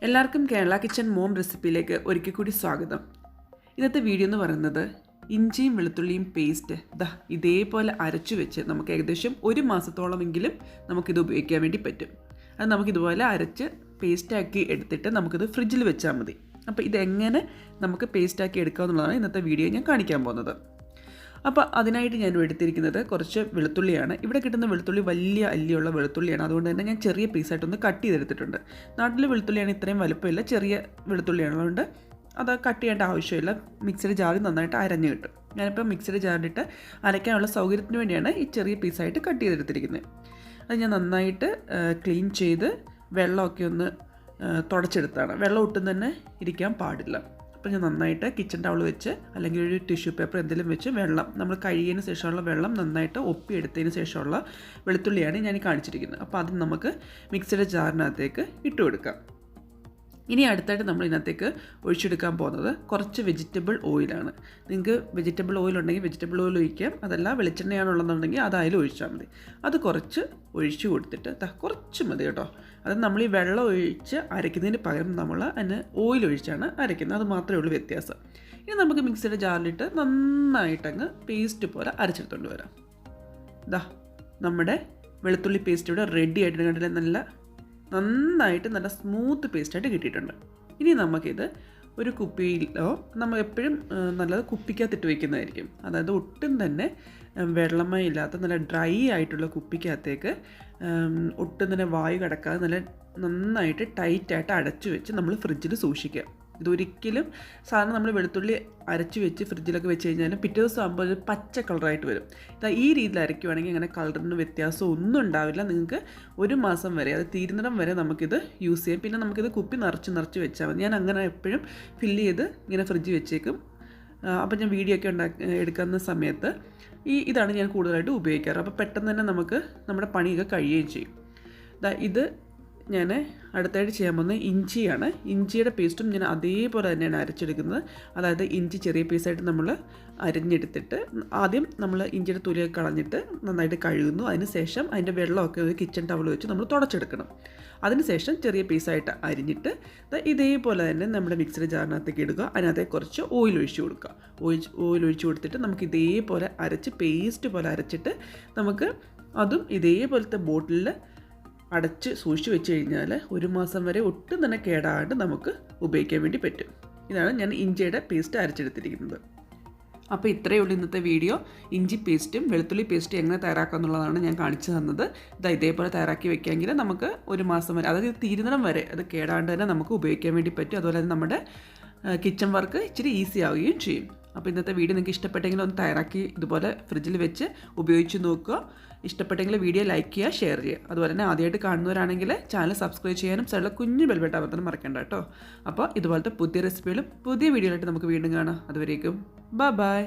എല്ലാവർക്കും Kerala kitchen mom റെസിപ്പിയിലേക്ക് ഒരിക്കൽ കൂടി സ്വാഗതം. ഇന്നത്തെ വീഡിയോ എന്ന് പറയുന്നത് ഇഞ്ചിയും വെളുത്തുള്ളിയും പേസ്റ്റ് ഇതേപോലെ അരച്ചു വെച്ച് നമുക്ക് ഏകദേശം ഒരു മാസത്തോളമെങ്കിലും നമുക്കിത് ഉപയോഗിക്കാൻ വേണ്ടി പറ്റും. അത് നമുക്കിതുപോലെ അരച്ച് പേസ്റ്റാക്കി എടുത്തിട്ട് നമുക്കിത് ഫ്രിഡ്ജിൽ വെച്ചാൽ മതി. അപ്പോൾ ഇതെങ്ങനെ നമുക്ക് പേസ്റ്റാക്കി എടുക്കുക എന്നുള്ളതാണ് ഇന്നത്തെ വീഡിയോ ഞാൻ കാണിക്കാൻ പോകുന്നത്. അപ്പോൾ അതിനായിട്ട് ഞാൻ എടുത്തിരിക്കുന്നത് കുറച്ച് വെളുത്തുള്ളിയാണ്. ഇവിടെ കിട്ടുന്ന വെളുത്തുള്ളി വലിയ അല്ലിയുള്ള വെളുത്തുള്ളിയാണ്. അതുകൊണ്ട് തന്നെ ഞാൻ ചെറിയ പീസായിട്ടൊന്ന് കട്ട് ചെയ്തെടുത്തിട്ടുണ്ട്. നാട്ടിലെ വെളുത്തുള്ളിയാണ് ഇത്രയും വലുപ്പമില്ല, ചെറിയ വെളുത്തുള്ളിയാണ്. അതുകൊണ്ട് അത് കട്ട് ചെയ്യേണ്ട ആവശ്യമില്ല. മിക്സിയുടെ ജാറിൽ നന്നായിട്ട് അരഞ്ഞ് കിട്ടും. ഞാനിപ്പോൾ മിക്സിയുടെ ജാറിലിട്ട് അരയ്ക്കാനുള്ള സൗകര്യത്തിന് വേണ്ടിയാണ് ഈ ചെറിയ പീസായിട്ട് കട്ട് ചെയ്തെടുത്തിരിക്കുന്നത്. അത് ഞാൻ നന്നായിട്ട് ക്ലീൻ ചെയ്ത് വെള്ളമൊക്കെ ഒന്ന് തുടച്ചെടുത്താണ്. വെള്ളം ഒട്ടും തന്നെ ഇരിക്കാൻ പാടില്ല. അപ്പോൾ ഞാൻ നന്നായിട്ട് കിച്ചൺ ടവൽ വെച്ച് അല്ലെങ്കിൽ ഒരു ടിഷ്യൂ പേപ്പർ എന്തെങ്കിലും വെച്ച് വെള്ളം നമ്മൾ കഴുകിയതിന് ശേഷമുള്ള വെള്ളം നന്നായിട്ട് ഒപ്പിയെടുത്തതിന് ശേഷമുള്ള വെളുത്തുള്ളിയാണ് ഞാൻ കാണിച്ചിരിക്കുന്നത്. അപ്പോൾ അത് നമുക്ക് മിക്സിയുടെ ജാറിനകത്തേക്ക് ഇട്ട് കൊടുക്കാം. ഇനി അടുത്തായിട്ട് നമ്മൾ ഇതിനകത്തേക്ക് ഒഴിച്ചെടുക്കാൻ പോകുന്നത് കുറച്ച് വെജിറ്റബിൾ ഓയിലാണ്. നിങ്ങൾക്ക് വെജിറ്റബിൾ ഓയിൽ ഉണ്ടെങ്കിൽ വെജിറ്റബിൾ ഓയിൽ ഒഴിക്കാം. അതല്ല വെളിച്ചെണ്ണയാണുള്ളതെന്നുണ്ടെങ്കിൽ അതായാലും ഒഴിച്ചാൽ മതി. അത് കുറച്ച് ഒഴിച്ചു കൊടുത്തിട്ട് കുറച്ച് മതി കേട്ടോ. അത് നമ്മൾ ഈ വെള്ളം ഒഴിച്ച് അരയ്ക്കുന്നതിന് പകരം നമ്മൾ അതിന് ഓയിൽ ഒഴിച്ചാണ് അരയ്ക്കുന്നത്. അത് മാത്രമേ ഉള്ളൂ വ്യത്യാസം. ഇനി നമുക്ക് മിക്സിയുടെ ജാറിലിട്ട് നന്നായിട്ടങ്ങ് പേസ്റ്റ് പോലെ അരച്ചെടുത്തുകൊണ്ട് വരാം. നമ്മുടെ വെളുത്തുള്ളി പേസ്റ്റ് ഇവിടെ റെഡി ആയിട്ട് കണ്ടില്ലേ, നന്നായിട്ട് നല്ല സ്മൂത്ത് പേസ്റ്റായിട്ട് കിട്ടിയിട്ടുണ്ട്. ഇനി നമുക്കിത് ഒരു കുപ്പിയിലോ, നമ്മൾ എപ്പോഴും നല്ലത് കുപ്പിക്കകത്തിട്ട് വയ്ക്കുന്നതായിരിക്കും. അതായത് ഒട്ടും തന്നെ വെള്ളമയമില്ലാത്ത നല്ല ഡ്രൈ ആയിട്ടുള്ള കുപ്പിക്കകത്തേക്ക് ഒട്ടും തന്നെ വായു കടക്കാതെ നല്ല നന്നായിട്ട് ടൈറ്റായിട്ട് അടച്ചു വെച്ച് നമ്മൾ ഫ്രിഡ്ജിൽ സൂക്ഷിക്കുക. ഇതൊരിക്കലും സാധാരണ നമ്മൾ വെളുത്തുള്ളി അരച്ച് വെച്ച് ഫ്രിഡ്ജിലൊക്കെ വെച്ച് കഴിഞ്ഞാൽ പിറ്റേ ദിവസം ആകുമ്പോൾ ഒരു പച്ച കളറായിട്ട് വരും. ഈ രീതിയിൽ അരയ്ക്കുവാണെങ്കിൽ അങ്ങനെ കളറിന് വ്യത്യാസം ഒന്നും ഉണ്ടാവില്ല. നിങ്ങൾക്ക് ഒരു മാസം വരെ, അത് തീരുന്നിടം വരെ നമുക്കിത് യൂസ് ചെയ്യാം. പിന്നെ നമുക്കിത് കുപ്പി നിറച്ച് വെച്ചാൽ മതി. ഞാൻ അങ്ങനെ എപ്പോഴും ഫില്ല് ചെയ്ത് ഇങ്ങനെ ഫ്രിഡ്ജിൽ വെച്ചേക്കും. അപ്പോൾ ഞാൻ വീഡിയോ ഒക്കെ എടുക്കുന്ന സമയത്ത് ഇതാണ് ഞാൻ കൂടുതലായിട്ട് ഉപയോഗിക്കാറ്. അപ്പോൾ പെട്ടെന്ന് തന്നെ നമുക്ക് നമ്മുടെ പണിയൊക്കെ കഴിയുകയും ചെയ്യും. ഇത് ഞാൻ അടുത്തായിട്ട് ചെയ്യാൻ പോകുന്നത് ഇഞ്ചിയാണ്. ഇഞ്ചിയുടെ പേസ്റ്റും ഞാൻ അതേപോലെ തന്നെയാണ് അരച്ചെടുക്കുന്നത്. അതായത് ഇഞ്ചി ചെറിയ പീസായിട്ട് നമ്മൾ അരിഞ്ഞെടുത്തിട്ട് ആദ്യം നമ്മൾ ഇഞ്ചിയുടെ തൊലിയൊക്കെ കളഞ്ഞിട്ട് നന്നായിട്ട് കഴുകുന്നു. അതിനുശേഷം അതിൻ്റെ വെള്ളമൊക്കെ ഒരു കിച്ചൺ ടവൽ വെച്ച് നമ്മൾ തുടച്ചെടുക്കണം. അതിനുശേഷം ചെറിയ പീസായിട്ട് അരിഞ്ഞിട്ട് ഇതേപോലെ തന്നെ നമ്മുടെ മിക്സിയുടെ ജാറിനകത്തേക്ക് ഇടുക. അതിനകത്തേക്ക് കുറച്ച് ഓയിൽ ഒഴിച്ച് കൊടുക്കുക. ഓയിൽ ഒഴിച്ച് കൊടുത്തിട്ട് നമുക്ക് ഇതേപോലെ അരച്ച് പേസ്റ്റ് പോലെ അരച്ചിട്ട് നമുക്ക് അതും ഇതേപോലത്തെ ബോട്ടിലിൽ അടച്ച് സൂക്ഷിച്ച് വെച്ച് കഴിഞ്ഞാൽ ഒരു മാസം വരെ ഒട്ടും തന്നെ കേടാണ്ട് നമുക്ക് ഉപയോഗിക്കാൻ വേണ്ടി പറ്റും. ഇതാണ് ഞാൻ ഇഞ്ചിയുടെ പേസ്റ്റ് അരച്ചെടുത്തിരിക്കുന്നത്. അപ്പോൾ ഇത്രയേ ഉള്ളൂ ഇന്നത്തെ വീഡിയോ. ഇഞ്ചി പേസ്റ്റും വെളുത്തുള്ളി പേസ്റ്റും എങ്ങനെ തയ്യാറാക്കുക എന്നുള്ളതാണ് ഞാൻ കാണിച്ചു തന്നത്. ഇതേപോലെ തയ്യാറാക്കി വെക്കുകയെങ്കിൽ നമുക്ക് ഒരു മാസം വരെ, അതായത് തീരുന്നിടം വരെ അത് കേടാണ്ട് തന്നെ നമുക്ക് ഉപയോഗിക്കാൻ വേണ്ടി പറ്റും. അതുപോലെ തന്നെ നമ്മുടെ കിച്ചൺ വർക്ക് ഇച്ചിരി ഈസി ആവുകയും ചെയ്യും. അപ്പോൾ ഇന്നത്തെ വീഡിയോ നിങ്ങൾക്ക് ഇഷ്ടപ്പെട്ടെങ്കിൽ ഒന്ന് തയ്യാറാക്കി ഇതുപോലെ ഫ്രിഡ്ജിൽ വെച്ച് ഉപയോഗിച്ച് നോക്കുക. ഇഷ്ടപ്പെട്ടെങ്കിൽ വീഡിയോ ലൈക്ക് ചെയ്യുക, ഷെയർ ചെയ്യുക. അതുപോലെ തന്നെ ആദ്യമായിട്ട് കാണുന്നവരാണെങ്കിൽ ചാനൽ സബ്സ്ക്രൈബ് ചെയ്യാനും സൈഡിലെ കുഞ്ഞു ബെൽബട്ടൺ അമർത്താനും മറക്കണ്ട കേട്ടോ. അപ്പോൾ ഇതുപോലത്തെ പുതിയ റെസിപ്പികളും പുതിയ വീഡിയോയിലായിട്ട് നമുക്ക് വീണ്ടും കാണാം. അതുവരേക്കും ബൈ.